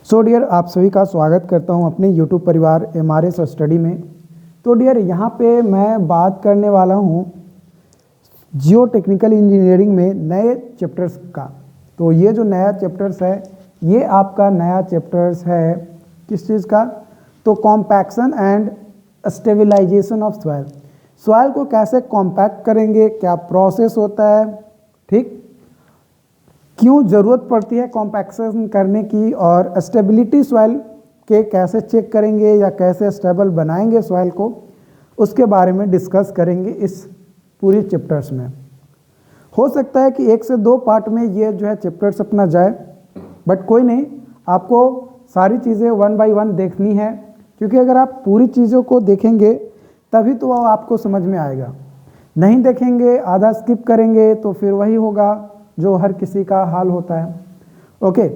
So dear, आप सभी का स्वागत करता हूं अपने YouTube परिवार MRS स्टडी में। तो डियर, यहां पे मैं बात करने वाला हूं जियो टेक्निकल इंजीनियरिंग में नए चैप्टर्स का। तो ये जो नया चैप्टर्स है, ये आपका नया चैप्टर्स है किस चीज़ का? तो compaction and stabilisation of soil. Soil को कैसे कॉम्पैक्ट करेंगे, क्या प्रोसेस होता है, ठीक, क्यों ज़रूरत पड़ती है कॉम्पैक्शन करने की, और स्टेबिलिटी सॉइल के कैसे चेक करेंगे या कैसे स्टेबल बनाएंगे सॉइल को, उसके बारे में डिस्कस करेंगे इस पूरी चैप्टर्स में। हो सकता है कि 1 से 2 पार्ट में ये जो है चैप्टर्स अपना जाए, बट कोई नहीं, आपको सारी चीज़ें 1 बाय 1 देखनी है, क्योंकि अगर आप पूरी चीज़ों को देखेंगे तभी तो वो आपको समझ में आएगा। नहीं देखेंगे, आधा स्किप करेंगे, तो फिर वही होगा जो हर किसी का हाल होता है। ओके,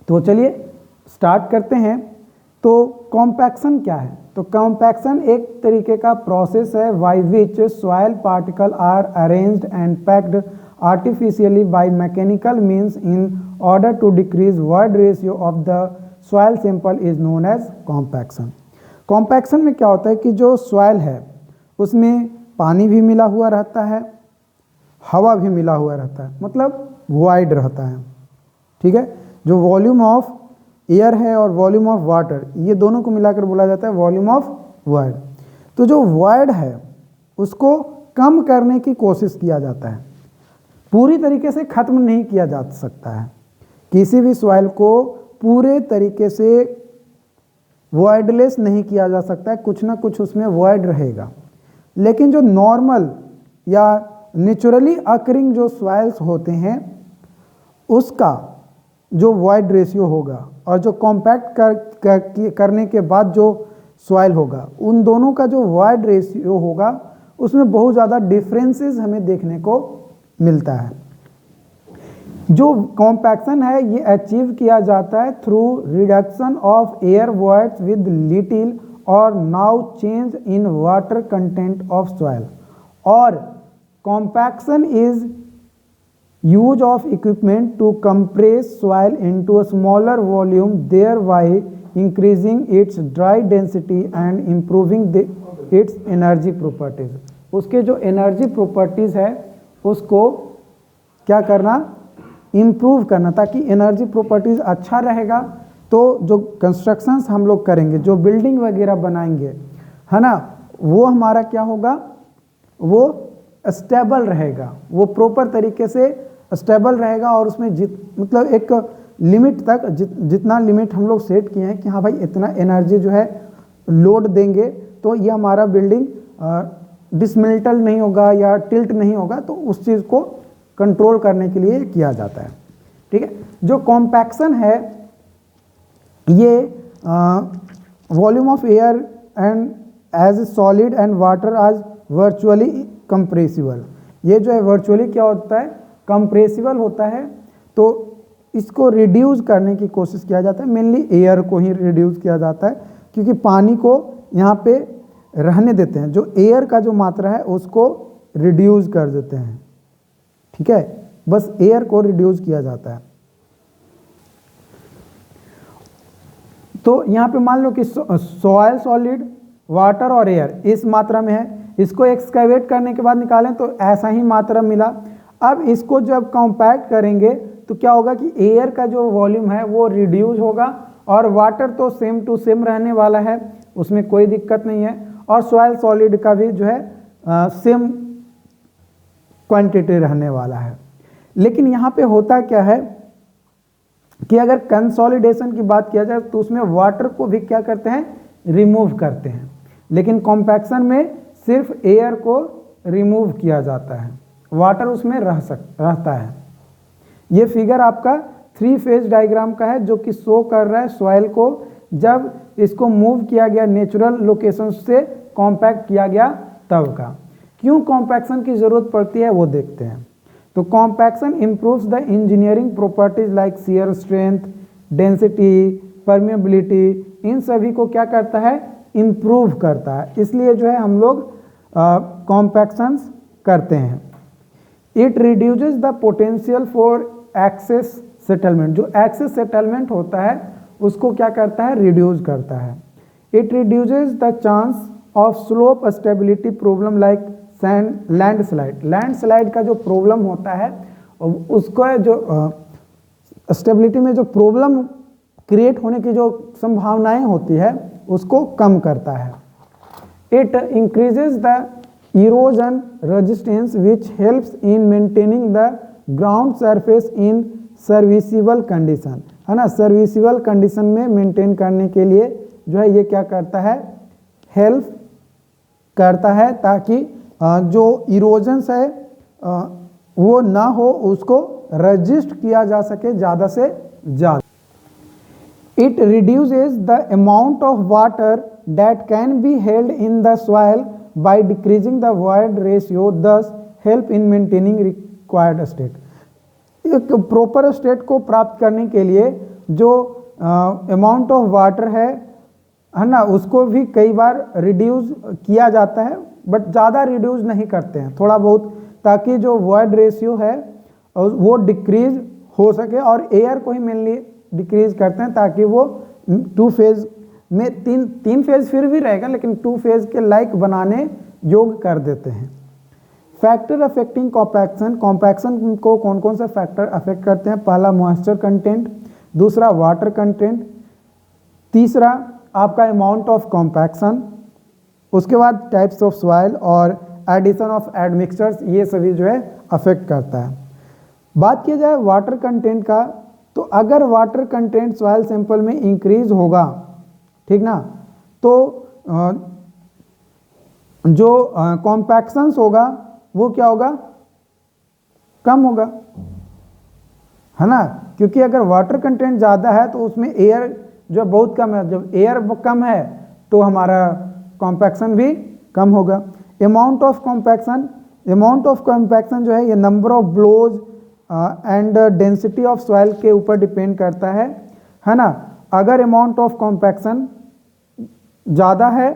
तो चलिए स्टार्ट करते हैं। तो कॉम्पैक्शन क्या है? तो कॉम्पैक्शन एक तरीके का प्रोसेस है by which soil particle are arranged and packed artificially by mechanical means in order to decrease void ratio of the soil sample is known as compaction. Compaction में क्या होता है कि जो सॉइल है उसमें पानी भी मिला हुआ रहता है, हवा भी मिला हुआ रहता है, मतलब वॉइड रहता है, ठीक है। जो वॉल्यूम ऑफ एयर है और वॉल्यूम ऑफ वाटर, ये दोनों को मिलाकर बोला जाता है वॉल्यूम ऑफ वॉइड। तो जो वॉइड है उसको कम करने की कोशिश किया जाता है, पूरी तरीके से ख़त्म नहीं किया जा सकता है। किसी भी सॉइल को पूरे तरीके से वॉइडलेस नहीं किया जा सकता है, कुछ ना कुछ उसमें वॉइड रहेगा। लेकिन जो नॉर्मल या नेचुरली अकरिंग जो सॉइल्स होते हैं उसका जो वॉइड रेशियो होगा और जो कॉम्पैक्ट करने के बाद जो सॉइल होगा, उन दोनों का जो वॉइड रेशियो होगा उसमें बहुत ज़्यादा डिफरेंसेस हमें देखने को मिलता है। जो कॉम्पैक्शन है ये अचीव किया जाता है through reduction of air voids with little और no change in water content of soil. और compaction is use of equipment to compress soil into a smaller volume, thereby increasing its dry density and improving its energy properties। उसके जो energy properties है उसको क्या करना, improve करना, ताकि energy properties अच्छा रहेगा तो जो कंस्ट्रक्शंस हम लोग करेंगे, जो बिल्डिंग वगैरह बनाएंगे, है ना, वो हमारा क्या होगा, वो स्टेबल रहेगा, वो प्रॉपर तरीके से स्टेबल रहेगा। और उसमें मतलब एक लिमिट तक जितना लिमिट हम लोग सेट किए हैं कि हाँ भाई इतना एनर्जी जो है लोड देंगे तो ये हमारा बिल्डिंग डिसमेंटल नहीं होगा या टिल्ट नहीं होगा, तो उस चीज़ को कंट्रोल करने के लिए किया जाता है, ठीक है। जो कॉम्पैक्शन है ये volume of air and as solid and water as virtually compressible. ये जो है वर्चुअली क्या होता है, कंप्रेसिबल होता है। तो इसको रिड्यूस करने की कोशिश किया जाता है, मेनली एयर को ही रिड्यूस किया जाता है, क्योंकि पानी को यहाँ पे रहने देते हैं, जो एयर का जो मात्रा है उसको रिड्यूस कर देते हैं, ठीक है, बस एयर को रिड्यूस किया जाता है। तो यहाँ पे मान लो कि सॉइल, सॉलिड, वाटर और एयर इस मात्रा में है, इसको एक्सकैवेट करने के बाद निकालें तो ऐसा ही मात्रा मिला। अब इसको जब कॉम्पैक्ट करेंगे तो क्या होगा कि एयर का जो वॉल्यूम है वो रिड्यूस होगा और वाटर तो सेम टू सेम रहने वाला है, उसमें कोई दिक्कत नहीं है, और सॉइल सॉलिड का भी जो है सेम क्वांटिटी रहने वाला है। लेकिन यहाँ पे होता क्या है कि अगर कंसोलिडेशन की बात किया जाए तो उसमें वाटर को भी क्या करते हैं, रिमूव करते हैं, लेकिन कॉम्पैक्शन में सिर्फ एयर को रिमूव किया जाता है, वाटर उसमें रहता है। ये फिगर आपका 3 फेज डायग्राम का है, जो कि शो कर रहा है सॉइल को जब इसको मूव किया गया नेचुरल लोकेशन से कॉम्पैक्ट किया गया तब का। क्यों कॉम्पैक्शन की ज़रूरत पड़ती है वो देखते हैं। तो compaction improves the engineering properties like shear strength, density, permeability, इन सभी को क्या करता है, इम्प्रूव करता है। इसलिए जो है हम लोग कॉम्पैक्शंस करते हैं। It reduces the potential for excess settlement, जो एक्सेस सेटलमेंट होता है उसको क्या करता है, रिड्यूस करता है। It reduces the chance of slope stability problem like landslide. Landslide का जो प्रॉब्लम होता है उसको जो स्टेबिलिटी में जो प्रॉब्लम क्रिएट होने की जो संभावनाएं होती है उसको कम करता है। It increases the erosion resistance which helps in maintaining the ground surface in serviceable condition, है ना। सर्विसिबल कंडीशन में मेंटेन करने के लिए जो है ये क्या करता है, हेल्प करता है, ताकि जो इरोजन्स है वो ना हो, उसको रजिस्ट किया जा सके ज़्यादा से ज़्यादा। It reduces the amount of water that can be held in the soil by decreasing the void ratio, thus help in maintaining required state। एक प्रॉपर स्टेट को प्राप्त करने के लिए जो अमाउंट ऑफ वाटर है ना, उसको भी कई बार रिड्यूस किया जाता है, बट ज़्यादा रिड्यूस नहीं करते हैं, थोड़ा बहुत, ताकि जो वॉइड रेशियो है वो डिक्रीज हो सके। और एयर को ही मेनली डिक्रीज करते हैं ताकि वो 2 फेज में, तीन फेज फिर भी रहेगा लेकिन 2 फेज के लाइक बनाने योग्य कर देते हैं। फैक्टर अफेक्टिंग कॉम्पैक्शन, कॉम्पैक्शन को कौन कौन से फैक्टर अफेक्ट करते हैं, पहला मॉइस्चर कंटेंट, दूसरा वाटर कंटेंट, तीसरा आपका अमाउंट ऑफ कॉम्पैक्शन, उसके बाद टाइप्स ऑफ सॉइल और एडिशन ऑफ एडमिक्सचर्स, ये सभी जो है अफेक्ट करता है। बात किया जाए वाटर कंटेंट का, तो अगर वाटर कंटेंट सॉइल सैंपल में इंक्रीज होगा, ठीक ना, तो जो कॉम्पैक्शंस होगा वो क्या होगा, कम होगा, है ना। क्योंकि अगर वाटर कंटेंट ज़्यादा है तो उसमें एयर जो बहुत कम है, जब एयर कम है तो हमारा कॉम्पैक्शन भी कम होगा। Amount of compaction, amount of compaction जो है ये number of blows and density of soil के ऊपर डिपेंड करता है ना। अगर अमाउंट ऑफ कॉम्पैक्शन ज़्यादा है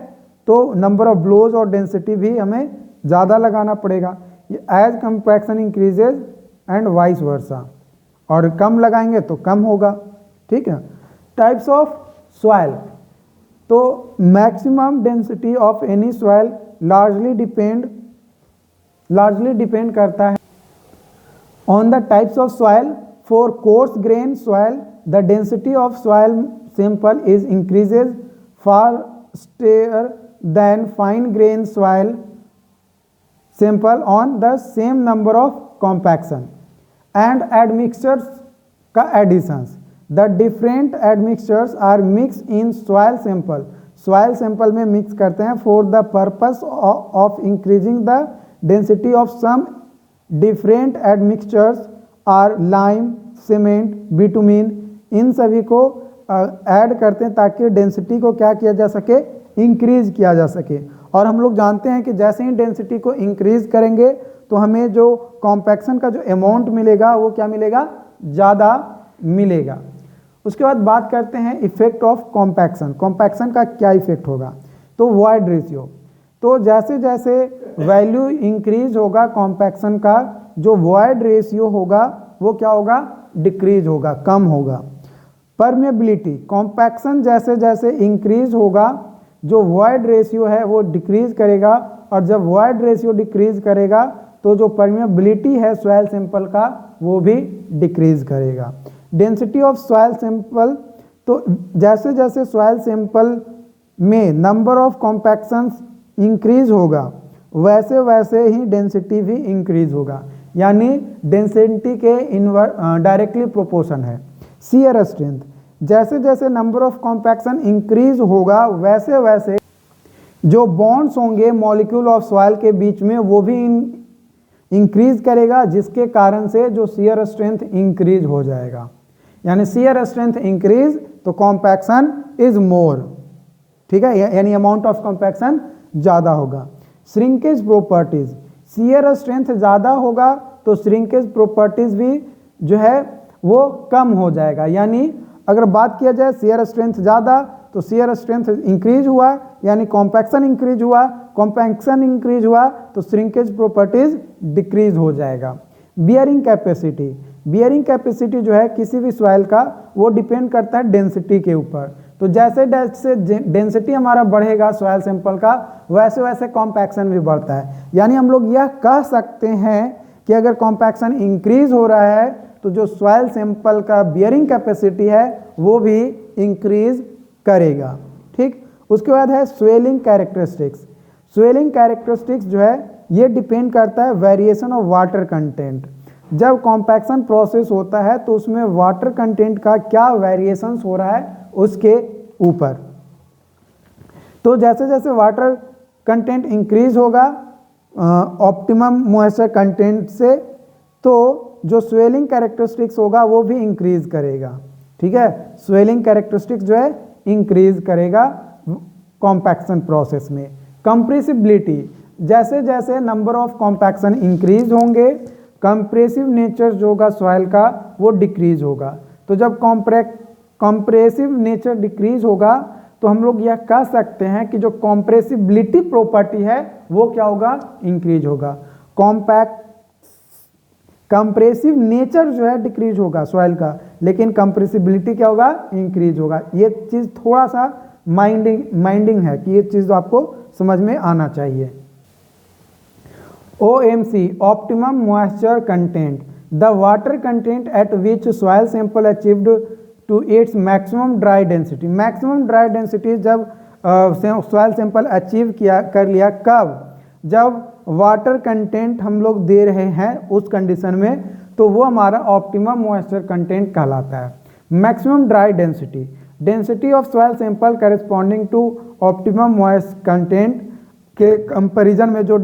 तो नंबर ऑफ ब्लोज और डेंसिटी भी हमें ज़्यादा लगाना पड़ेगा, as compaction increases and vice versa, और कम लगाएंगे तो कम होगा, ठीक है। टाइप्स ऑफ सॉइल, तो maximum density of any soil largely depend करता है on the types of soil। For coarse grain soil the density of soil sample is increases faster than fine grain soil sample on the same number of compaction and admixtures का additions। The different admixtures are mixed in soil sample, soil sample में mix करते हैं for the purpose of increasing the density of some different admixtures are lime, cement, bitumen, इन सभी को add करते हैं ताकि डेंसिटी को क्या किया जा सके, इंक्रीज किया जा सके। और हम लोग जानते हैं कि जैसे ही डेंसिटी को इंक्रीज करेंगे तो हमें जो कॉम्पैक्शन का जो अमाउंट मिलेगा वो क्या मिलेगा, ज़्यादा मिलेगा। उसके बाद बात करते हैं इफेक्ट ऑफ कॉम्पैक्शन। कॉम्पैक्शन का क्या इफेक्ट होगा, तो वॉइड रेशियो, तो जैसे जैसे वैल्यू इंक्रीज होगा कॉम्पैक्शन का, जो वॉइड रेशियो होगा वो क्या होगा, डिक्रीज होगा, कम होगा। परमेबिलिटी, कॉम्पैक्शन जैसे जैसे इंक्रीज होगा जो वॉइड रेशियो है वो डिक्रीज करेगा, और जब वॉइड रेशियो डिक्रीज करेगा तो जो परमेबिलिटी है सॉइल सैंपल का वो भी डिक्रीज करेगा। डेंसिटी ऑफ सॉइल सैंपल, तो जैसे जैसे सॉइल सैंपल में नंबर ऑफ कॉम्पैक्शंस इंक्रीज होगा वैसे वैसे ही डेंसिटी भी इंक्रीज होगा, यानी डेंसिटी के डायरेक्टली प्रोपोर्शन है। शियर स्ट्रेंथ, जैसे जैसे नंबर ऑफ कॉम्पैक्शन इंक्रीज होगा वैसे वैसे जो बॉन्ड्स होंगे मॉलिक्यूल ऑफ सॉइल के बीच में वो भी इंक्रीज करेगा, जिसके कारण से जो शियर स्ट्रेंथ इंक्रीज हो जाएगा। यानी शियर स्ट्रेंथ इंक्रीज तो कॉम्पैक्शन इज मोर, ठीक है, यानी अमाउंट ऑफ कॉम्पैक्शन ज़्यादा होगा। श्रिंकेज प्रॉपर्टीज, शियर स्ट्रेंथ ज़्यादा होगा तो श्रिंकेज प्रॉपर्टीज भी जो है वो कम हो जाएगा। यानी अगर बात किया जाए शियर स्ट्रेंथ ज़्यादा तो शियर स्ट्रेंथ इंक्रीज हुआ यानी कॉम्पैक्शन इंक्रीज हुआ, कॉम्पैक्शन इंक्रीज हुआ तो श्रिंकेज प्रॉपर्टीज डिक्रीज हो जाएगा। बियरिंग कैपेसिटी, बियरिंग कैपेसिटी जो है किसी भी सॉइल का वो डिपेंड करता है डेंसिटी के ऊपर। तो जैसे जैसे डेंसिटी हमारा बढ़ेगा सॉइल सैंपल का, वैसे वैसे कॉम्पैक्शन भी बढ़ता है। यानी हम लोग यह कह सकते हैं कि अगर कॉम्पैक्शन इंक्रीज हो रहा है तो जो सॉइल सैंपल का बियरिंग कैपेसिटी है वो भी इंक्रीज करेगा। ठीक, उसके बाद है स्वेलिंग कैरेक्टरिस्टिक्स। स्वेलिंग कैरेक्टरिस्टिक्स जो है ये डिपेंड करता है वेरिएशन ऑफ वाटर कंटेंट। जब कॉम्पैक्शन प्रोसेस होता है तो उसमें वाटर कंटेंट का क्या वेरिएशंस हो रहा है उसके ऊपर। तो जैसे जैसे वाटर कंटेंट इंक्रीज होगा ऑप्टिमम मॉइस्चर कंटेंट से, तो जो स्वेलिंग कैरेक्टरिस्टिक्स होगा वो भी इंक्रीज करेगा। ठीक है, स्वेलिंग कैरेक्टरिस्टिक्स जो है इंक्रीज करेगा कॉम्पैक्शन प्रोसेस में। कंप्रेसिबिलिटी, जैसे जैसे नंबर ऑफ कॉम्पैक्शन इंक्रीज होंगे कंप्रेसिव नेचर जो होगा सॉइल का वो डिक्रीज होगा। तो जब कंप्रेसिव नेचर डिक्रीज होगा तो हम लोग यह कह सकते हैं कि जो कंप्रेसिबिलिटी प्रॉपर्टी है वो क्या होगा, इंक्रीज होगा। कंप्रेसिव नेचर जो है डिक्रीज होगा सॉइल का, लेकिन कंप्रेसिबिलिटी क्या होगा, इंक्रीज होगा। ये चीज थोड़ा सा माइंडिंग है कि ये चीज आपको समझ में आना चाहिए। OMC, optimum moisture content, the water content at which soil sample achieved to its maximum dry density। maximum dry density जब soil sample अचीव कर लिया, कब, जब वाटर कंटेंट हम लोग दे रहे हैं उस कंडीशन में, तो वो हमारा ऑप्टिमम मॉइस्चर कंटेंट कहलाता है। Maximum dry density, density of soil sample corresponding to optimum moisture content के कंपैरिजन में जो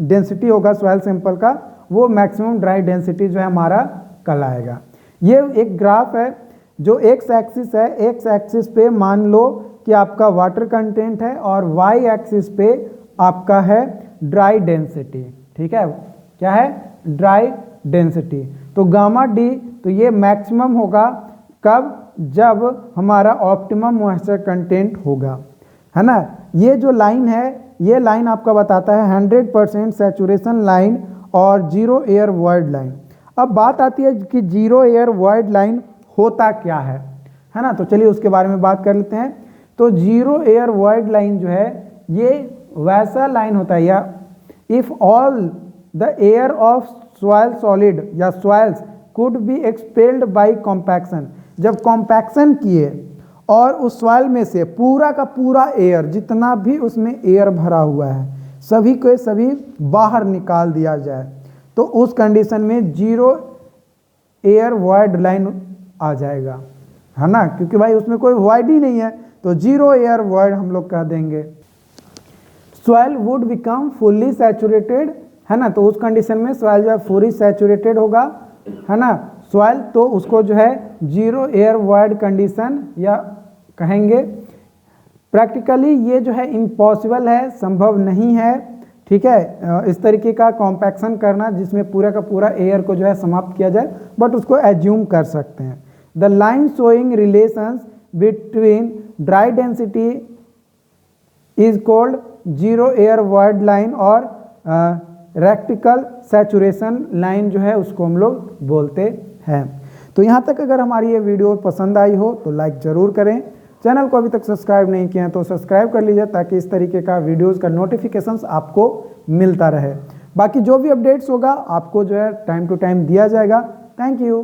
डेंसिटी होगा सॉइल सैंपल का वो मैक्सिमम ड्राई डेंसिटी जो है हमारा कहलाएगा। ये एक ग्राफ है जो एक्स एक्सिस है, एक्स एक्सिस पे मान लो कि आपका वाटर कंटेंट है और वाई एक्सिस पे आपका है ड्राई डेंसिटी। ठीक है, क्या है, ड्राई डेंसिटी। तो गामा डी, तो ये मैक्सिमम होगा कब, जब हमारा ऑप्टिमम मॉइस्चर कंटेंट होगा, है ना। ये जो लाइन है ये लाइन आपका बताता है 100% सैचुरेशन लाइन और जीरो एयर वॉइड लाइन। अब बात आती है कि जीरो एयर वॉइड लाइन होता क्या है ना, तो चलिए उसके बारे में बात कर लेते हैं। तो जीरो एयर वॉइड लाइन जो है ये वैसा लाइन होता है, या if all the air of soil solid या soils could be expelled by compaction, जब कॉम्पैक्शन किए और उस सॉइल में से पूरा का पूरा एयर, जितना भी उसमें एयर भरा हुआ है सभी को सभी बाहर निकाल दिया जाए, तो उस कंडीशन में जीरो एयर वॉइड लाइन आ जाएगा, है ना, क्योंकि भाई उसमें कोई वॉइड ही नहीं है, तो जीरो एयर वॉइड हम लोग कह देंगे। Soil would become fully saturated, है ना, तो उस कंडीशन में सॉइल जो है फुली सैचुरेटेड होगा, है ना सॉइल, तो उसको जो है जीरो एयर वॉइड कंडीशन या कहेंगे। प्रैक्टिकली ये जो है इम्पॉसिबल है, संभव नहीं है। ठीक है, इस तरीके का कॉम्पैक्शन करना जिसमें पूरा का पूरा एयर को जो है समाप्त किया जाए, बट उसको एज्यूम कर सकते हैं। The line showing relations between dry density is called zero air void line, और रेक्टिकल सैचुरेशन लाइन जो है उसको हम लोग बोलते हैं। तो यहाँ तक अगर हमारी ये वीडियो पसंद आई हो तो लाइक ज़रूर करें। चैनल को अभी तक सब्सक्राइब नहीं किया है तो सब्सक्राइब कर लीजिए, ताकि इस तरीके का वीडियोस का नोटिफिकेशंस आपको मिलता रहे। बाकी जो भी अपडेट्स होगा आपको जो है टाइम टू टाइम दिया जाएगा। Thank you.